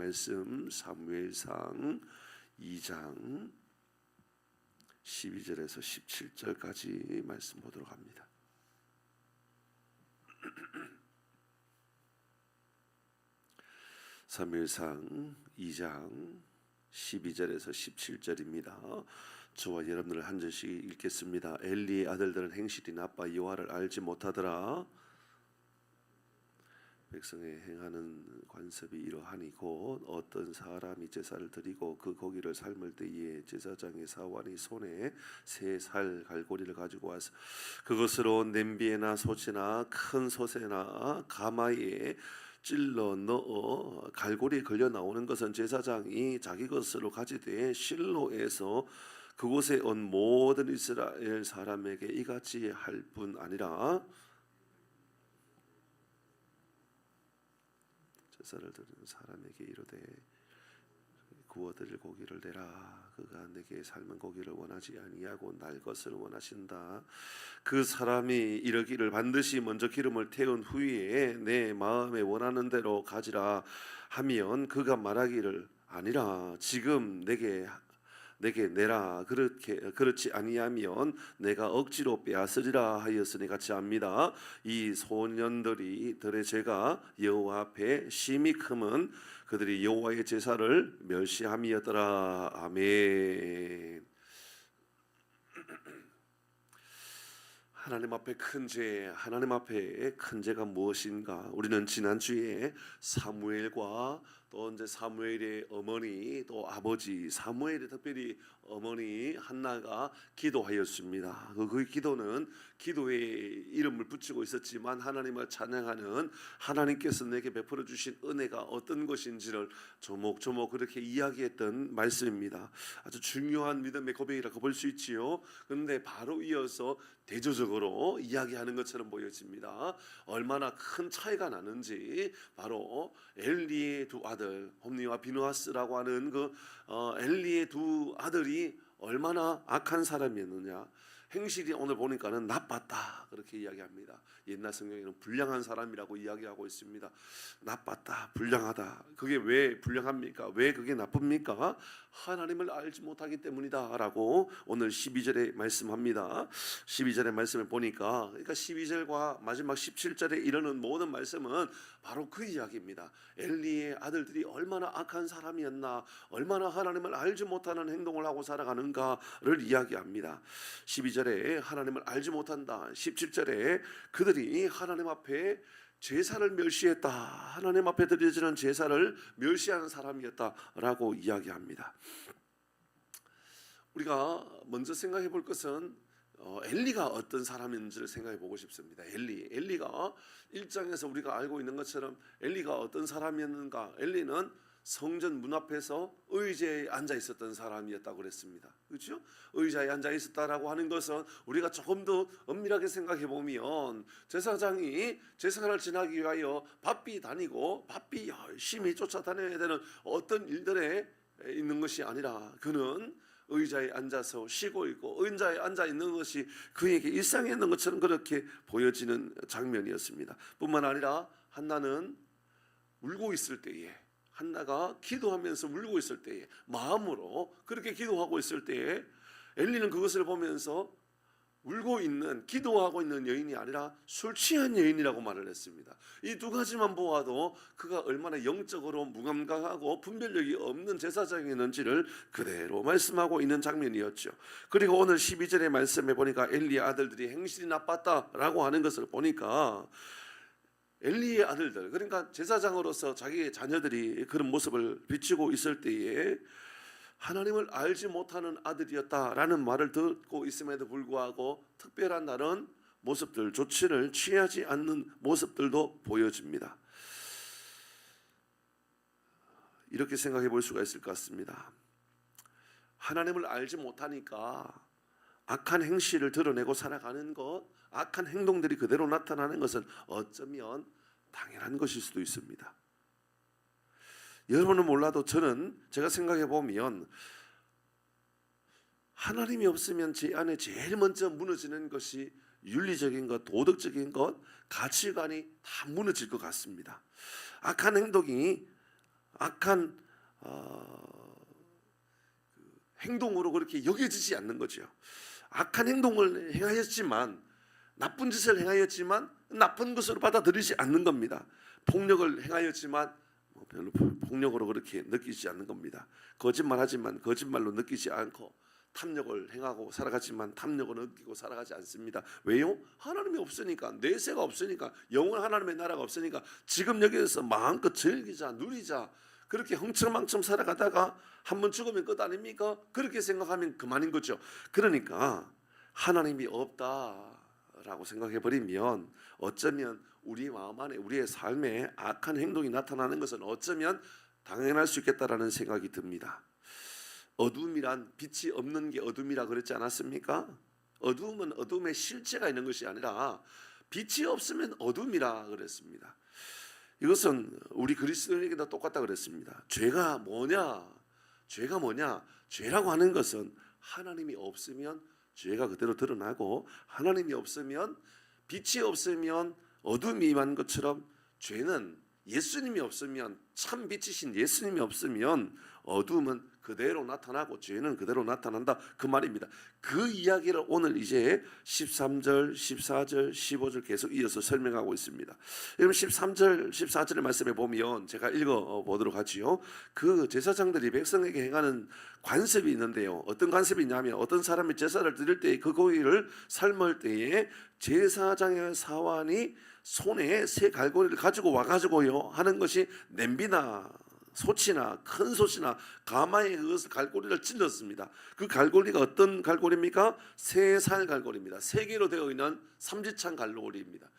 말씀 사무엘상 2장 12절에서 17절까지 말씀 보도록 합니다. 사무엘상 2장 12절에서 17절입니다. 저와 여러분들 한 절씩 읽겠습니다. 엘리의 아들들은 행실이 나빠 여호와를 알지 못하더라. 백성의 행하는 관습이 이러하니 곧 어떤 사람이 제사를 드리고 그 고기를 삶을 때에 제사장의 사관이 손에 새 살 갈고리를 가지고 와서 그것으로 냄비에나 솥이나 큰 솥에나 가마에 찔러 넣어 갈고리에 걸려 나오는 것은 제사장이 자기 것으로 가지되 실로에서 그곳에 온 모든 이스라엘 사람에게 이같이 할 뿐 아니라 제사를 드리는 사람에게 이르되 구워드릴 고기를 내라. 그가 내게 삶은 고기를 원하지 아니하고 날 것을 원하신다. 그 사람이 이르기를 반드시 먼저 기름을 태운 후에 내 마음에 원하는 대로 가지라 하면 그가 말하기를 아니라 지금 내게 내라. 그렇지 아니하면 내가 억지로 빼앗으리라 하였으니 같이 합니다. 이 소년들이 들의 죄가 여호와 앞에 심히 크면 그들이 여호와의 제사를 멸시함이었더라. 아멘. 하나님 앞에 큰 죄, 하나님 앞에 큰 죄가 무엇인가? 우리는 지난주에 사무엘과 또 이제 사무엘의 어머니 또 아버지 사무엘의 특별히 어머니 한나가 기도하였습니다. 그 기도는 기도에 이름을 붙이고 있었지만 하나님을 찬양하는 하나님께서 내게 베풀어 주신 은혜가 어떤 것인지를 조목조목 그렇게 이야기했던 말씀입니다. 아주 중요한 믿음의 고백이라고 볼 수 있지요. 그런데 바로 이어서 대조적으로 이야기하는 것처럼 보여집니다. 얼마나 큰 차이가 나는지 바로 엘리의 두 아들 홈니와 비느하스라고 하는 그 엘리의 두 아들이 얼마나 악한 사람이었느냐. 행실이 오늘 보니까는 나빴다 그렇게 이야기합니다. 옛날 성경에는 불량한 사람이라고 이야기하고 있습니다. 나빴다, 불량하다. 그게 왜 불량합니까? 왜 그게 나쁩니까? 하나님을 알지 못하기 때문이다 라고 오늘 12절에 말씀합니다. 12절의 말씀을 보니까 그러니까 12절과 마지막 17절에 이르는 모든 말씀은 바로 그 이야기입니다. 엘리의 아들들이 얼마나 악한 사람이었나, 얼마나 하나님을 알지 못하는 행동을 하고 살아가는가를 이야기합니다. 12절에 하나님을 알지 못한다. 17절에 그들이 하나님 앞에 제사를 멸시했다. 하나님 앞에 드려지는 제사를 멸시하는 사람이었다라고 이야기합니다. 우리가 먼저 생각해 볼 것은 엘리가 어떤 사람인지를 생각해 보고 싶습니다. 엘리가 1장에서 우리가 알고 있는 것처럼 엘리가 어떤 사람이었는가? 엘리는 성전 문 앞에서 의자에 앉아 있었던 사람이었다고 그랬습니다. 그렇죠? 의자에 앉아 있었다라고 하는 것은 우리가 조금 더 엄밀하게 생각해 보면 제사장이 제사를 지나기 위하여 바삐 다니고 바삐 열심히 쫓아다녀야 되는 어떤 일들에 있는 것이 아니라 그는 의자에 앉아서 쉬고 있고 의자에 앉아 있는 것이 그에게 일상에 있는 것처럼 그렇게 보여지는 장면이었습니다. 뿐만 아니라 한나는 울고 있을 때에 한나가 기도하면서 울고 있을 때에 마음으로 그렇게 기도하고 있을 때에 엘리는 그것을 보면서 울고 있는 기도하고 있는 여인이 아니라 술 취한 여인이라고 말을 했습니다. 이 두 가지만 보아도 그가 얼마나 영적으로 무감각하고 분별력이 없는 제사장이었는지를 그대로 말씀하고 있는 장면이었죠. 그리고 오늘 12절의 말씀에 보니까 엘리의 아들들이 행실이 나빴다라고 하는 것을 보니까 엘리의 아들들 그러니까 제사장으로서 자기의 자녀들이 그런 모습을 비추고 있을 때에 하나님을 알지 못하는 아들이었다라는 말을 듣고 있음에도 불구하고 특별한 다른 모습들 조치를 취하지 않는 모습들도 보여집니다. 이렇게 생각해 볼 수가 있을 것 같습니다. 하나님을 알지 못하니까 악한 행실을 드러내고 살아가는 것, 악한 행동들이 그대로 나타나는 것은 어쩌면 당연한 것일 수도 있습니다. 여러분은 몰라도 저는 제가 생각해 보면 하나님이 없으면 제 안에 제일 먼저 무너지는 것이 윤리적인 것, 도덕적인 것, 가치관이 다 무너질 것 같습니다. 악한 행동이 악한 행동으로 그렇게 여겨지지 않는 거죠. 악한 행동을 행하였지만, 나쁜 짓을 행하였지만 나쁜 것으로 받아들이지 않는 겁니다. 폭력을 행하였지만 별로 폭력으로 그렇게 느끼지 않는 겁니다. 거짓말하지만 거짓말로 느끼지 않고, 탐욕을 행하고 살아가지만 탐욕을 느끼고 살아가지 않습니다. 왜요? 하나님이 없으니까, 내세가 없으니까, 영원 하나님의 나라가 없으니까 지금 여기에서 마음껏 즐기자, 누리자, 그렇게 흥청망청 살아가다가 한번 죽으면 끝 아닙니까? 그렇게 생각하면 그만인 거죠. 그러니까 하나님이 없다라고 생각해버리면 어쩌면 우리 마음 안에, 우리의 삶에 악한 행동이 나타나는 것은 어쩌면 당연할 수 있겠다라는 생각이 듭니다. 어둠이란 빛이 없는 게 어둠이라 그랬지 않았습니까? 어둠은 어둠의 실체가 있는 것이 아니라 빛이 없으면 어둠이라 그랬습니다. 이것은 우리 그리스도인에게도 똑같다 그랬습니다. 죄가 뭐냐? 죄라고 하는 것은 하나님이 없으면 죄가 그대로 드러나고, 하나님이 없으면, 빛이 없으면 어둠이 임한 것처럼, 죄는 예수님이 없으면, 참 빛이신 예수님이 없으면 어둠은 그대로 나타나고 죄는 그대로 나타난다, 그 말입니다. 그 이야기를 오늘 이제 13절, 14절, 15절 계속 이어서 설명하고 있습니다. 여러분 13절, 14절의 말씀에 보면 제가 읽어보도록 하지요. 그 제사장들이 백성에게 행하는 관습이 있는데요. 어떤 관습이 있냐면, 어떤 사람이 제사를 드릴 때 그 고기를 삶을 때에 제사장의 사환이 손에 새 갈고리를 가지고 와가지고요 하는 것이 냄비나 솥이나 큰 솥이나 가마에 그것을 갈고리를 찔렀습니다. 그 갈고리가 어떤 갈고리입니까? 쇠살 갈고리입니다. 세 개로 되어 있는 삼지창 갈고리입니다.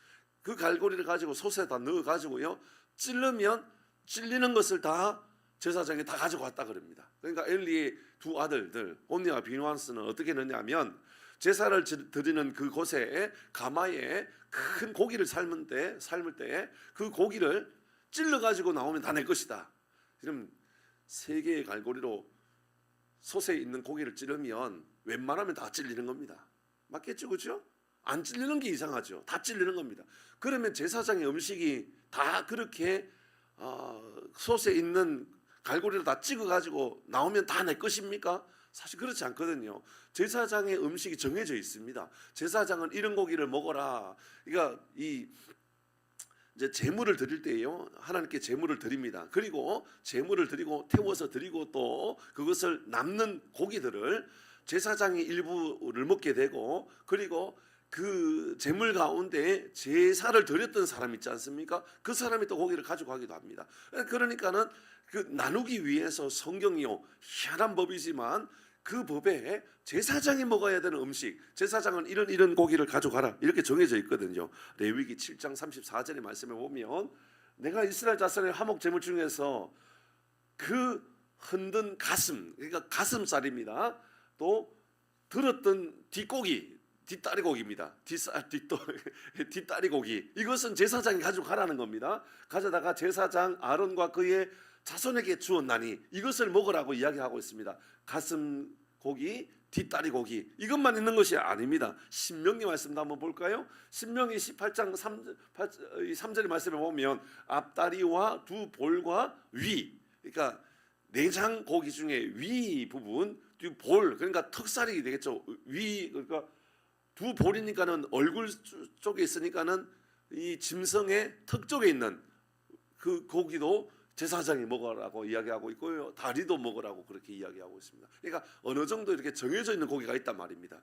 그 갈고리를 가지고 솥에다 넣어 가지고요 찔르면 찔리는 것을 다 제사장이 다 가지고 왔다 그럽니다. 그러니까 엘리의 두 아들들 홈니와 비누안스는 어떻게 했느냐면, 제사를 드리는 그곳에 가마에 큰 고기를 삶을 때 그 고기를 찔러 가지고 나오면 다 내 것이다. 그럼 세 개의 갈고리로 솥에 있는 고기를 찌르면 웬만하면 다 찔리는 겁니다. 맞겠죠, 그렇죠? 안 찔리는 게 이상하죠. 다 찔리는 겁니다. 그러면 제사장의 음식이 다 그렇게 솥에 있는 갈고리를 다 찍어 가지고 나오면 다 내 것입니까? 사실 그렇지 않거든요. 제사장의 음식이 정해져 있습니다. 제사장은 이런 고기를 먹어라. 그러니까 이제 제물을 드릴 때요 하나님께 제물을 드립니다. 그리고 제물을 드리고 태워서 드리고 또 그것을 남는 고기들을 제사장이 일부를 먹게 되고, 그리고 그 제물 가운데 제사를 드렸던 사람 있지 않습니까? 그 사람이 또 고기를 가지고 가기도 합니다. 그러니까는 그 나누기 위해서 성경이요 희한한 법이지만 그 법에 제사장이 먹어야 되는 음식, 제사장은 이런 고기를 가져가라 이렇게 정해져 있거든요. 레위기 7장 34절의 말씀에 보면, 내가 이스라엘 자손의 화목 제물 중에서 그 흔든 가슴, 그러니까 가슴살입니다. 또 들었던 뒷고기, 뒷다리 고기입니다. 뒷다리 고기, 이것은 제사장이 가지고 가라는 겁니다. 가져다가 제사장 아론과 그의 자손에게 주었나니 이것을 먹으라고 이야기하고 있습니다. 가슴 고기, 뒷다리 고기, 이것만 있는 것이 아닙니다. 신명기 말씀도 한번 볼까요? 신명기 18장 3절의 말씀에 보면 앞다리와 두 볼과 위, 그러니까 내장 고기 중에 위 부분, 두 볼, 그러니까 턱살이 되겠죠. 위, 그러니까 두 볼이니까는 얼굴 쪽에 있으니까는 이 짐승의 턱 쪽에 있는 그 고기도 제사장이 먹으라고 이야기하고 있고요. 다리도 먹으라고 그렇게 이야기하고 있습니다. 그러니까 어느 정도 이렇게 정해져 있는 고기가 있단 말입니다.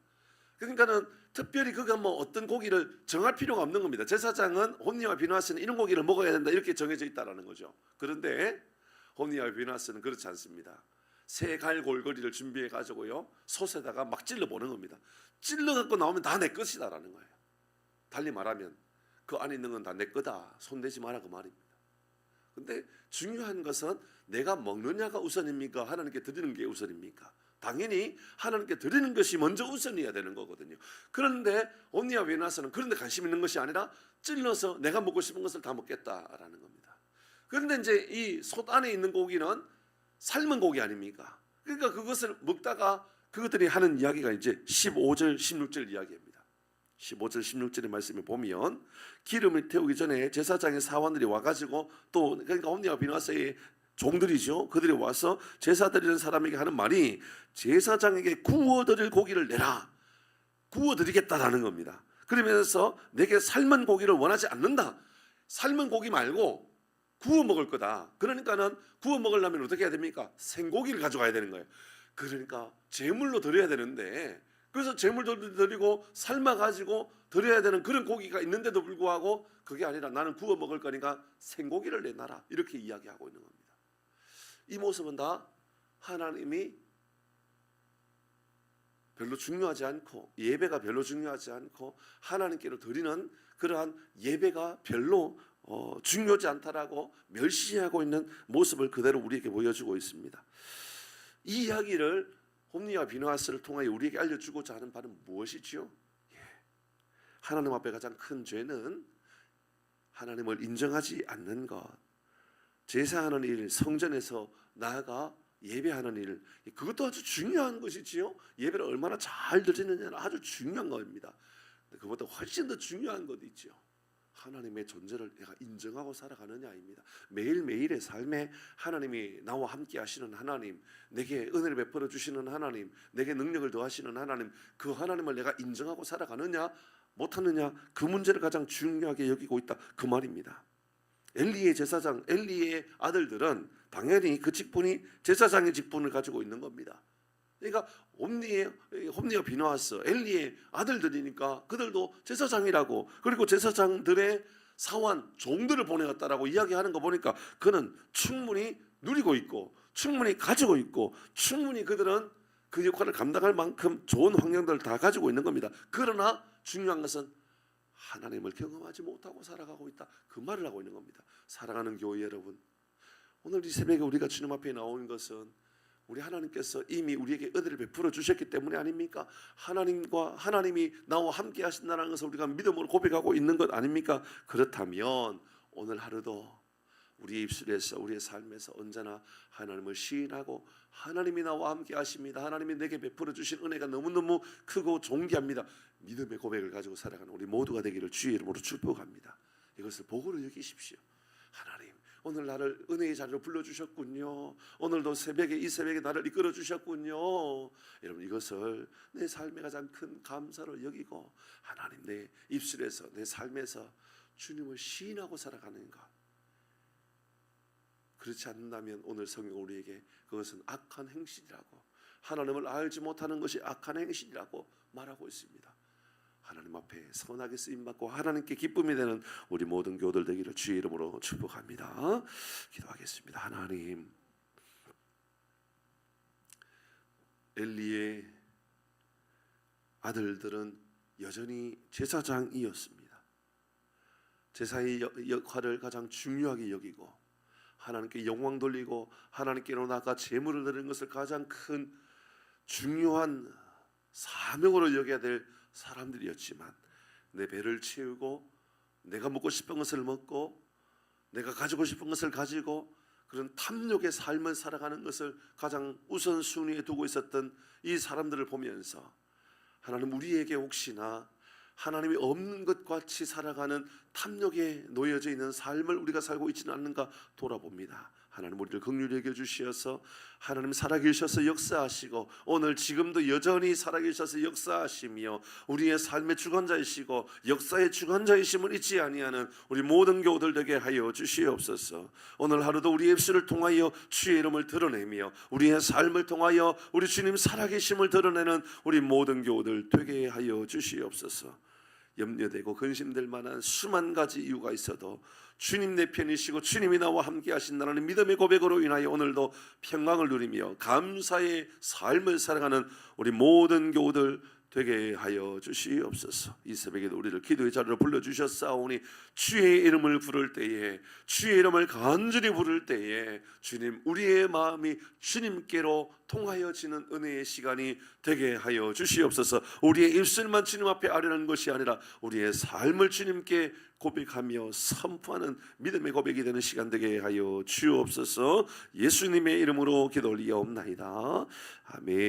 그러니까는 특별히 그가 뭐 어떤 고기를 정할 필요가 없는 겁니다. 제사장은 홈니와 비누아스는 이런 고기를 먹어야 된다 이렇게 정해져 있다라는 거죠. 그런데 홈니와 비누아스는 그렇지 않습니다. 새 갈골고리를 준비해 가지고요 솥에다가 막 찔러 보는 겁니다. 찔러 갖고 나오면 다 내 것이다라는 거예요. 달리 말하면 그 안에 있는 건 다 내 거다, 손대지 마라 그 말입니다. 근데 중요한 것은 내가 먹느냐가 우선입니까? 하나님께 드리는 게 우선입니까? 당연히 하나님께 드리는 것이 먼저 우선이어야 되는 거거든요. 그런데 홈니와 비누아스는 그런 데 관심 있는 것이 아니라 찔러서 내가 먹고 싶은 것을 다 먹겠다라는 겁니다. 그런데 이제 이 솥 안에 있는 고기는 삶은 고기 아닙니까? 그러니까 그것을 먹다가 그것들이 하는 이야기가 이제 15절 16절 이야기입니다. 15절 16절의 말씀에 보면, 기름을 태우기 전에 제사장의 사원들이 와가지고 또 그러니까 홈니와 비누아스의 종들이죠. 그들이 와서 제사 드리는 사람에게 하는 말이 제사장에게 구워드릴 고기를 내라. 구워드리겠다라는 겁니다. 그러면서 내게 삶은 고기를 원하지 않는다. 삶은 고기 말고 구워 먹을 거다. 그러니까는 구워 먹으려면 어떻게 해야 됩니까? 생고기를 가져가야 되는 거예요. 그러니까 제물로 드려야 되는데, 그래서 제물도 드리고 삶아 가지고 드려야 되는 그런 고기가 있는데도 불구하고 그게 아니라 나는 구워 먹을 거니까 생고기를 내놔라, 이렇게 이야기하고 있는 겁니다. 이 모습은 다 하나님이 별로 중요하지 않고, 예배가 별로 중요하지 않고 하나님께로 드리는 그러한 예배가 별로 중요하지 않다라고 멸시하고 있는 모습을 그대로 우리에게 보여주고 있습니다. 이 이야기를 홈리와 비느하스를 통하여 우리에게 알려주고자 하는 바는 무엇이지요? 하나님 앞에 가장 큰 죄는 하나님을 인정하지 않는 것, 제사하는 일, 성전에서 나아가 예배하는 일, 그것도 아주 중요한 것이지요. 예배를 얼마나 잘 드리느냐는 아주 중요한 겁니다. 그것보다 훨씬 더 중요한 것도 있죠. 하나님의 존재를 내가 인정하고 살아가느냐입니다. 매일매일의 삶에 하나님이 나와 함께 하시는 하나님, 내게 은혜를 베풀어 주시는 하나님, 내게 능력을 더하시는 하나님, 그 하나님을 내가 인정하고 살아가느냐 못하느냐, 그 문제를 가장 중요하게 여기고 있다, 그 말입니다. 엘리의 제사장, 엘리의 아들들은 당연히 그 직분이 제사장의 직분을 가지고 있는 겁니다. 그러니까 홈리와 비느하스, 엘리의 아들들이니까 그들도 제사장이라고, 그리고 제사장들의 사원, 종들을 보내었다라고 이야기하는 거 보니까 그는 충분히 누리고 있고 충분히 가지고 있고 충분히 그들은 그 역할을 감당할 만큼 좋은 환경들을 다 가지고 있는 겁니다. 그러나 중요한 것은 하나님을 경험하지 못하고 살아가고 있다, 그 말을 하고 있는 겁니다. 사랑하는 교회 여러분, 오늘 이 새벽에 우리가 주님 앞에 나온 것은 우리 하나님께서 이미 우리에게 은혜를 베풀어 주셨기 때문에 아닙니까? 하나님이 나와 함께 하신다는 것을 우리가 믿음으로 고백하고 있는 것 아닙니까? 그렇다면 오늘 하루도 우리의 입술에서, 우리의 삶에서 언제나 하나님을 시인하고 하나님이 나와 함께 하십니다, 하나님이 내게 베풀어 주신 은혜가 너무너무 크고 존귀합니다, 믿음의 고백을 가지고 살아가는 우리 모두가 되기를 주의 이름으로 축복합니다. 이것을 복으로 여기십시오. 하나님, 오늘 나를 은혜의 자리로 불러주셨군요. 오늘도 이 새벽에 나를 이끌어 주셨군요. 여러분, 이것을 내 삶의 가장 큰 감사로 여기고 하나님, 내 입술에서, 내 삶에서 주님을 시인하고 살아가는 것, 그렇지 않는다면 오늘 성경 우리에게 그것은 악한 행실이라고, 하나님을 알지 못하는 것이 악한 행실이라고 말하고 있습니다. 하나님 앞에 선하게 쓰임받고 하나님께 기쁨이 되는 우리 모든 교우들 되기를 주의 이름으로 축복합니다. 기도하겠습니다. 하나님, 엘리의 아들들은 여전히 제사장이었습니다. 제사의 역할을 가장 중요하게 여기고 하나님께 영광 돌리고 하나님께로 나아가 제물을 드리는 것을 가장 큰 중요한 사명으로 여겨야 될 사람들이었지만, 내 배를 채우고 내가 먹고 싶은 것을 먹고 내가 가지고 싶은 것을 가지고 그런 탐욕의 삶을 살아가는 것을 가장 우선순위에 두고 있었던 이 사람들을 보면서 하나님, 우리에게 혹시나 하나님이 없는 것 같이 살아가는 탐욕에 놓여져 있는 삶을 우리가 살고 있지는 않는가 돌아봅니다. 하나님, 우리를 긍휼히 여겨주시어서 하나님 살아계셔서 역사하시고 오늘 지금도 여전히 살아계셔서 역사하시며 우리의 삶의 주관자이시고 역사의 주관자이심을 잊지 아니하는 우리 모든 교우들 되게 하여 주시옵소서. 오늘 하루도 우리의 입술을 통하여 주의 이름을 드러내며 우리의 삶을 통하여 우리 주님 살아계심을 드러내는 우리 모든 교우들 되게 하여 주시옵소서. 염려되고 근심될 만한 수만 가지 이유가 있어도 주님 내 편이시고 주님이 나와 함께 하신다는 믿음의 고백으로 인하여 오늘도 평강을 누리며 감사의 삶을 살아가는 우리 모든 교우들 되게 하여 주시옵소서. 이 새벽에도 우리를 기도의 자리로 불러주셨사오니 주의 이름을 부를 때에, 주의 이름을 간절히 부를 때에 주님, 우리의 마음이 주님께로 통하여지는 은혜의 시간이 되게 하여 주시옵소서. 우리의 입술만 주님 앞에 아뢰는 것이 아니라 우리의 삶을 주님께 고백하며 선포하는 믿음의 고백이 되는 시간 되게 하여 주옵소서. 예수님의 이름으로 기도 올리옵나이다. 아멘.